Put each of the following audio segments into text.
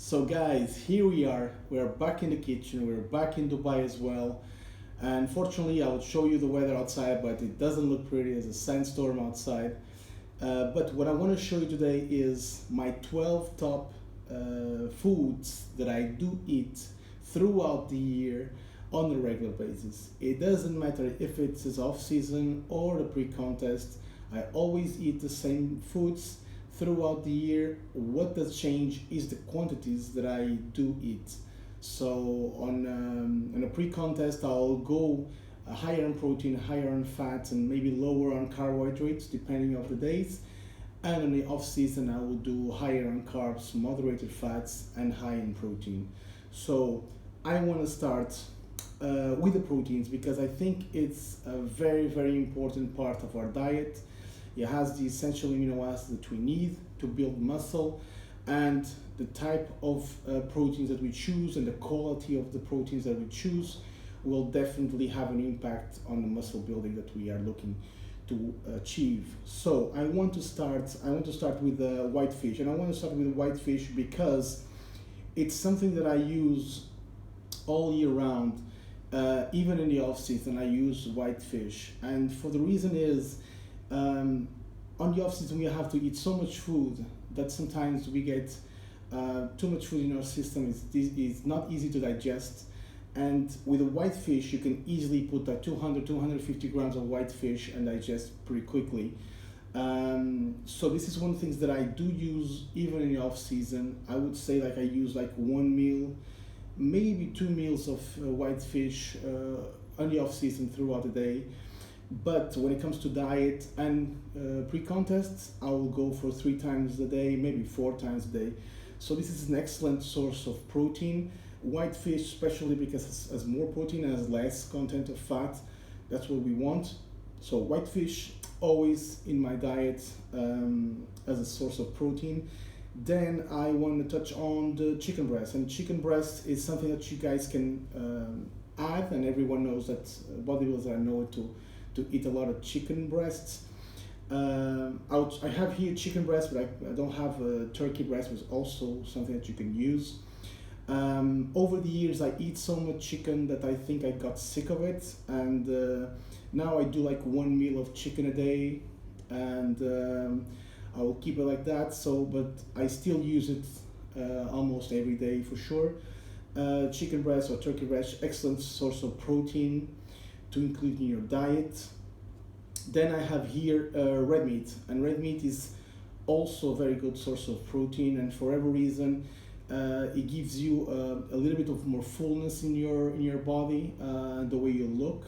So guys, here we are. We are back in the kitchen. We're back in Dubai as well. And fortunately, I will show you the weather outside, but it doesn't look pretty. There's a sandstorm outside. But what I want to show you today is my 12 top foods that I do eat throughout the year on a regular basis. It doesn't matter if it's off season or the pre-contest. I always eat the same foods throughout the year. What does change is the quantities that I do eat. So on a pre-contest, I'll go higher on protein, higher on fat, and maybe lower on carbohydrates depending on the days. And in the off season, I will do higher on carbs, moderated fats, and high in protein. So I want to start with the proteins because I think it's a very important part of our diet. It has the essential amino acids that we need to build muscle, and the type of proteins that we choose and the quality of the proteins that we choose will definitely have an impact on the muscle building that we are looking to achieve. So I want to start with the white fish, and I want to start with the white fish because it's something that I use all year round. Even in the off season, I use white fish, and for the reason is on the off season we have to eat so much food that sometimes we get too much food in our system. It's not easy to digest, and with a white fish you can easily put like 250 grams of white fish and digest pretty quickly. So this is one of the things that I do use even in the off season. I would say like I use like one meal, maybe two meals of white fish on the off season throughout the day. But when it comes to diet and pre-contests, I will go for 3 times a day, maybe 4 times a day. So this is an excellent source of protein. White fish, especially because it has more protein and has less content of fat. That's what we want. So white fish always in my diet as a source of protein. Then I want to touch on the chicken breast, and chicken breast is something that you guys can add, and everyone knows that bodybuilders I know to eat a lot of chicken breasts. I have here chicken breast, but I don't have a turkey breast, which is also something that you can use. Over the years, I eat so much chicken that I think I got sick of it, and now I do like one meal of chicken a day, and I will keep it like that. So, but I still use it almost every day for sure. Chicken breast or turkey breast, excellent source of protein to include in your diet. Then I have here red meat, and red meat is also a very good source of protein, and for every reason it gives you a little bit of more fullness in your body, the way you look,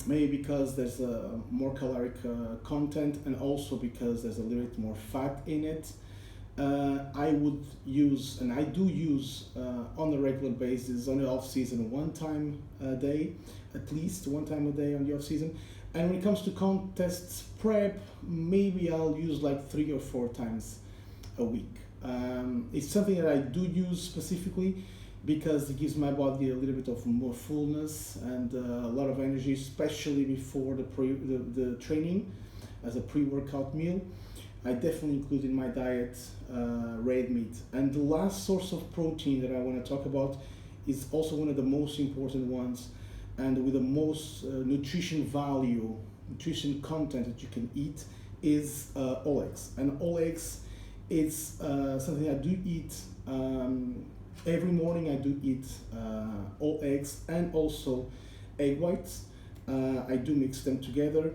maybe because there's a more caloric content, and also because there's a little bit more fat in it. I would use, and I do use on a regular basis on the off season, 1 time a day, at least 1 time a day on the off season. And when it comes to contests prep, maybe I'll use like 3 or 4 times a week. It's something that I do use specifically because it gives my body a little bit of more fullness and a lot of energy, especially before the training as a pre-workout meal. I definitely include in my diet red meat. And the last source of protein that I want to talk about is also one of the most important ones, and with the most nutrition content that you can eat is all eggs. And all eggs is something I do eat every morning. I do eat all eggs and also egg whites. I do mix them together.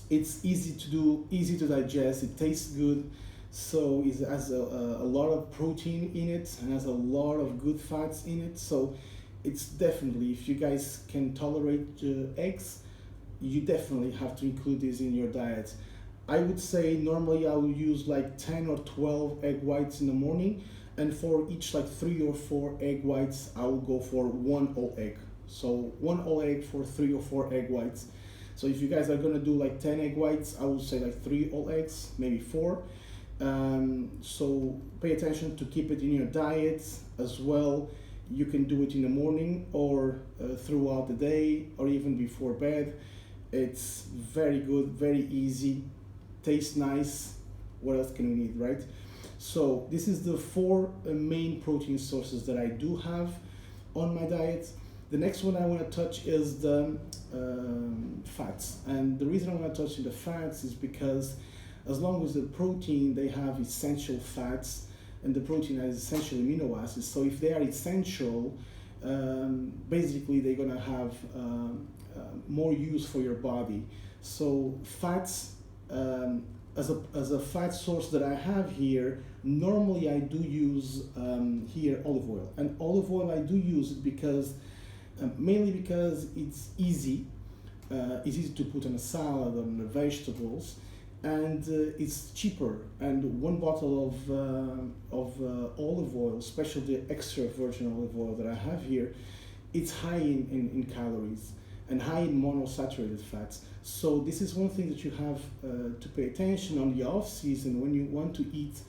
It's easy to do, easy to digest, it tastes good, so it has a lot of protein in it and has a lot of good fats in it. So it's definitely, if you guys can tolerate eggs, you definitely have to include this in your diet. I would say normally I will use like 10 or 12 egg whites in the morning, and for each like 3 or 4 egg whites I will go for 1 whole egg. So 1 whole egg for 3 or 4 egg whites. So if you guys are gonna do like 10 egg whites, I would say like 3 whole eggs, maybe 4. So pay attention to keep it in your diet as well. You can do it in the morning or throughout the day or even before bed. It's very good, very easy, tastes nice. What else can we need, right? So this is the four main protein sources that I do have on my diet. The next one I want to touch is the fats, and the reason I want to touch on the fats is because as long as the protein, they have essential fats, and the protein has essential amino acids. So if they are essential, basically they're gonna have more use for your body. So fats, as a fat source that I have here, normally I do use here olive oil, and olive oil I do use it because mainly because it's easy. It's easy to put on a salad, on the vegetables, and it's cheaper. And one bottle of olive oil, especially the extra virgin olive oil that I have here, it's high in calories and high in monosaturated fats. So this is one thing that you have to pay attention on the off season when you want to eat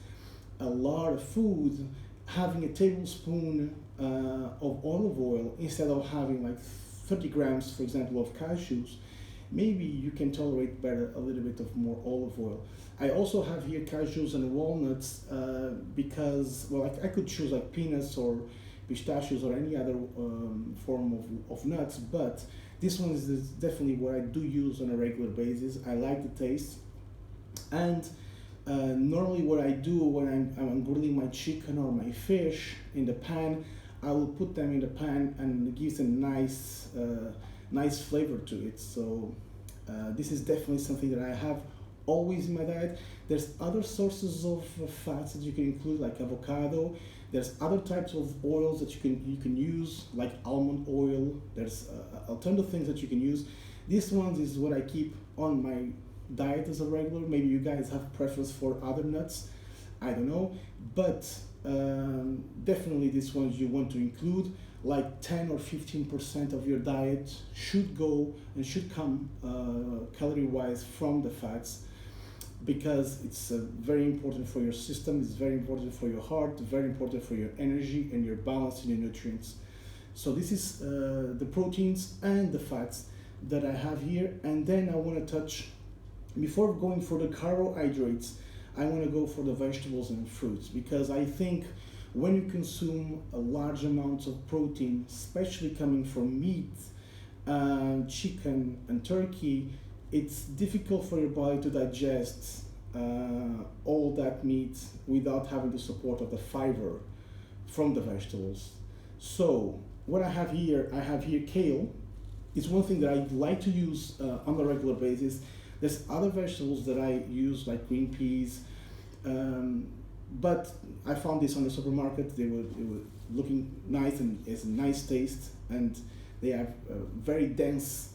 a lot of food. Having a tablespoon of olive oil instead of having like 30 grams, for example, of cashews, maybe you can tolerate better a little bit of more olive oil. I also have here cashews and walnuts because, well, I could choose like peanuts or pistachios or any other form of nuts, but this one is definitely what I do use on a regular basis. I like the taste. And normally what I do when I'm grilling my chicken or my fish in the pan, I will put them in the pan and it gives a nice flavor to it. So this is definitely something that I have always in my diet. There's other sources of fats that you can include, like avocado. There's other types of oils that you can use, like almond oil. There's a ton of things that you can use. This one is what I keep on my diet as a regular. Maybe you guys have preference for other nuts, I don't know, but definitely these ones you want to include. Like 10 or 15% of your diet should go and should come calorie wise from the fats, because it's very important for your system, it's very important for your heart, very important for your energy and your balance in your nutrients. So this is the proteins and the fats that I have here. And then I want to touch, before going for the carbohydrates, I want to go for the vegetables and fruits, because I think when you consume a large amount of protein, especially coming from meat, chicken and turkey, it's difficult for your body to digest all that meat without having the support of the fiber from the vegetables. So what I have here kale. It's one thing that I like to use on a regular basis. There's other vegetables that I use, like green peas, but I found this on the supermarket. They were looking nice and it's a nice taste, and they have very dense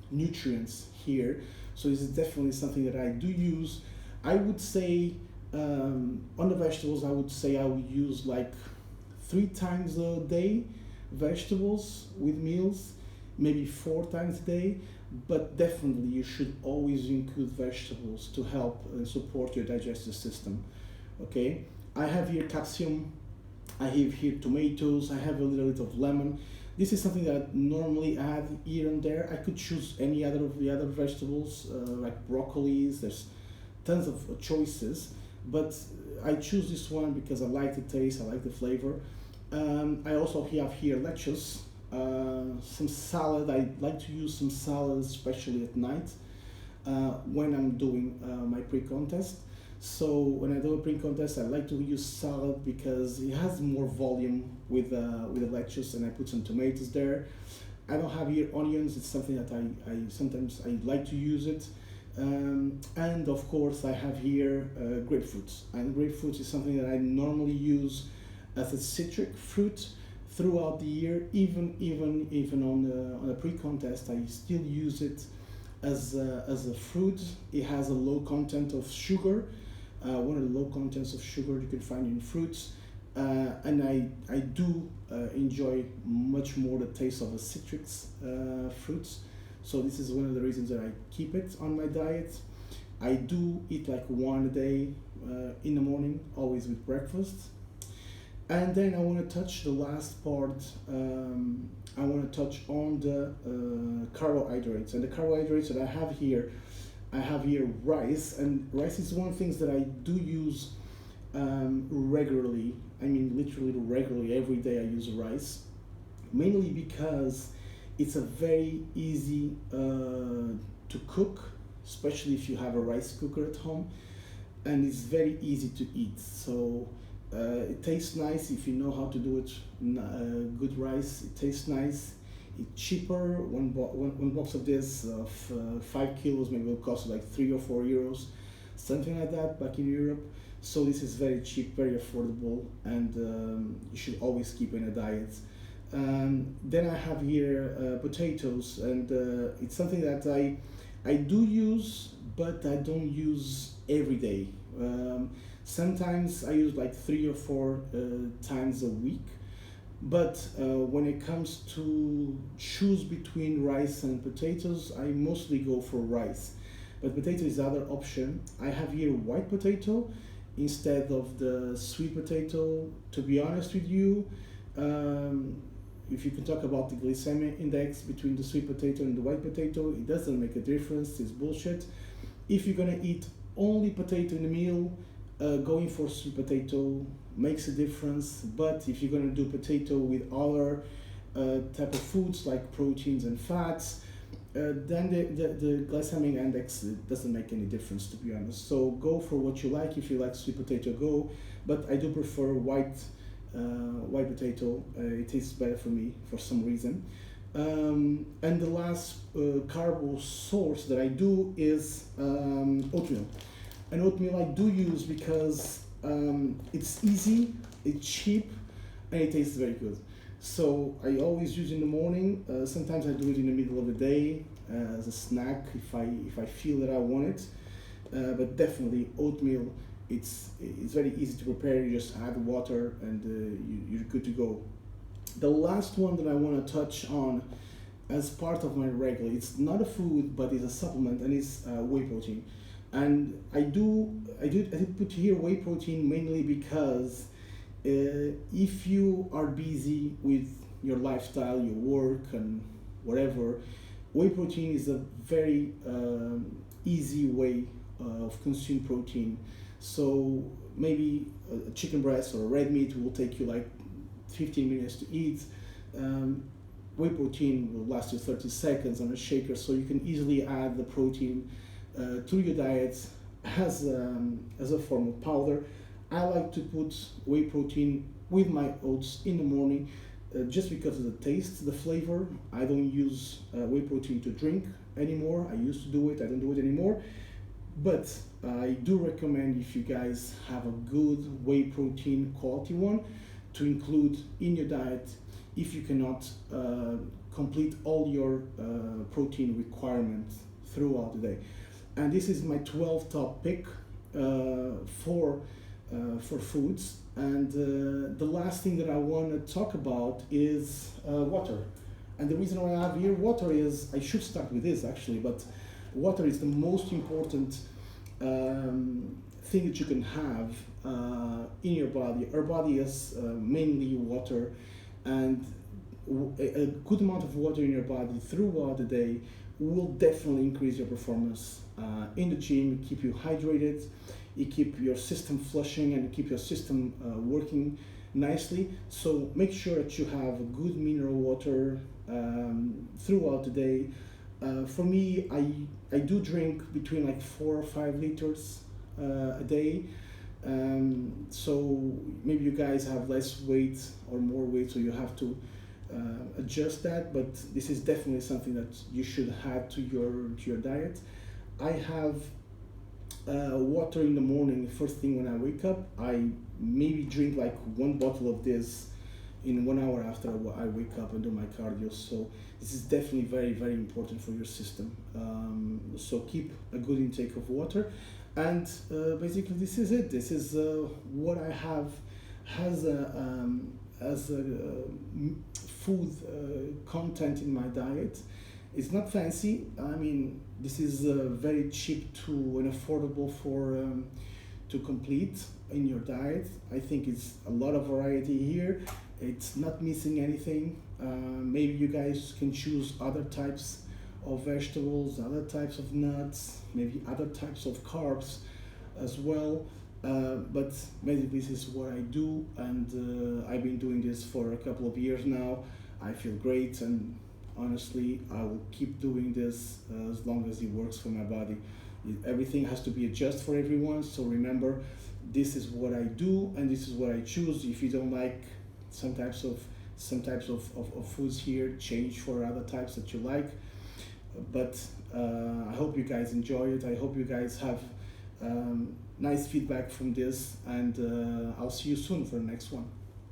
nutrients here. So this is definitely something that I do use. I would say on the vegetables, I would say I would use like 3 times a day vegetables with meals, maybe 4 times a day. But definitely you should always include vegetables to help and support your digestive system. Okay, I have here capsicum, I have here tomatoes, I have a little bit of lemon. This is something that I normally add here and there. I could choose any other of the other vegetables, like broccolis. There's tons of choices, but I choose this one because I like the taste, I like the flavor. I also have here lettuce, some salad. I like to use some salad, especially at night when I'm doing my pre-contest. So when I do a pre-contest, I like to use salad because it has more volume with the lettuce, and I put some tomatoes there. I don't have here onions. It's something that I sometimes I like to use it. And of course I have here grapefruits, and grapefruit is something that I normally use as a citric fruit throughout the year. Even on the pre-contest, I still use it as a fruit. It has a low content of sugar, one of the low contents of sugar you can find in fruits, and I do enjoy much more the taste of a citrus fruits. So this is one of the reasons that I keep it on my diet. I do eat like 1 a day in the morning, always with breakfast. And then I want to touch the last part. I want to touch on the carbohydrates. And the carbohydrates that I have here rice. And rice is one of the things that I do use regularly. I mean, literally regularly. Every day I use rice, mainly because it's a very easy to cook, especially if you have a rice cooker at home, and it's very easy to eat. So it tastes nice if you know how to do it. Good rice, it tastes nice. It's cheaper. One box of this of 5 kilos maybe will cost like 3 or 4 euros, something like that back in Europe. So this is very cheap, very affordable, and you should always keep in a diet. Then I have here potatoes, and it's something that I do use, but I don't use every day. Sometimes I use like 3 or 4 times a week. But when it comes to choose between rice and potatoes, I mostly go for rice. But potato is the other option. I have here white potato instead of the sweet potato. To be honest with you, if you can talk about the glycemic index between the sweet potato and the white potato, it doesn't make a difference. It's bullshit. If you're gonna eat only potato in a meal, going for sweet potato makes a difference. But if you're gonna do potato with other type of foods like proteins and fats, then the glycemic index doesn't make any difference, to be honest. So go for what you like. If you like sweet potato, go. But I do prefer white potato. It tastes better for me for some reason. And the last carbo source that I do is oatmeal. And oatmeal I do use because it's easy, it's cheap, and it tastes very good. So I always use in the morning. Sometimes I do it in the middle of the day as a snack if I feel that I want it. But definitely oatmeal. It's very easy to prepare. You just add water and you're good to go. The last one that I want to touch on as part of my regular, it's not a food but it's a supplement, and it's whey protein. And I did put here whey protein mainly because if you are busy with your lifestyle, your work and whatever, whey protein is a very easy way of consuming protein. So maybe a chicken breast or a red meat will take you like 15 minutes to eat. Whey protein will last you 30 seconds on a shaker, so you can easily add the protein to your diet as a form of powder. I like to put whey protein with my oats in the morning just because of the taste, the flavor. I don't use whey protein to drink anymore. I used to do it, I don't do it anymore. But I do recommend, if you guys have a good whey protein quality one, to include in your diet if you cannot complete all your protein requirements throughout the day. And this is my 12 top pick for foods. And the last thing that I want to talk about is water. And the reason why I have here water is, I should start with this actually, but water is the most important thing that you can have in your body. Our body is mainly water, and a good amount of water in your body throughout the day will definitely increase your performance in the gym, keep you hydrated, you keep your system flushing, and keep your system working nicely. So make sure that you have good mineral water throughout the day. For me, I do drink between like 4 or 5 liters a day. So maybe you guys have less weight or more weight, so you have to adjust that. But this is definitely something that you should add to your diet. I have water in the morning. First thing when I wake up, I maybe drink like 1 bottle of this in 1 hour after I wake up and do my cardio. So this is definitely very, very important for your system. So keep a good intake of water. And basically this is it. This is what I have as a food content in my diet. It's not fancy. I mean, this is very cheap and affordable to complete in your diet. I think it's a lot of variety here. It's not missing anything. Maybe you guys can choose other types of vegetables, other types of nuts, maybe other types of carbs as well. But basically, this is what I do, and I've been doing this for a couple of years now. I feel great, and honestly, I will keep doing this as long as it works for my body. Everything has to be a just for everyone, so remember, this is what I do, and this is what I choose. If you don't like some types of of foods here, change for other types that you like. But I hope you guys enjoy it. I hope you guys have nice feedback from this, and I'll see you soon for the next one.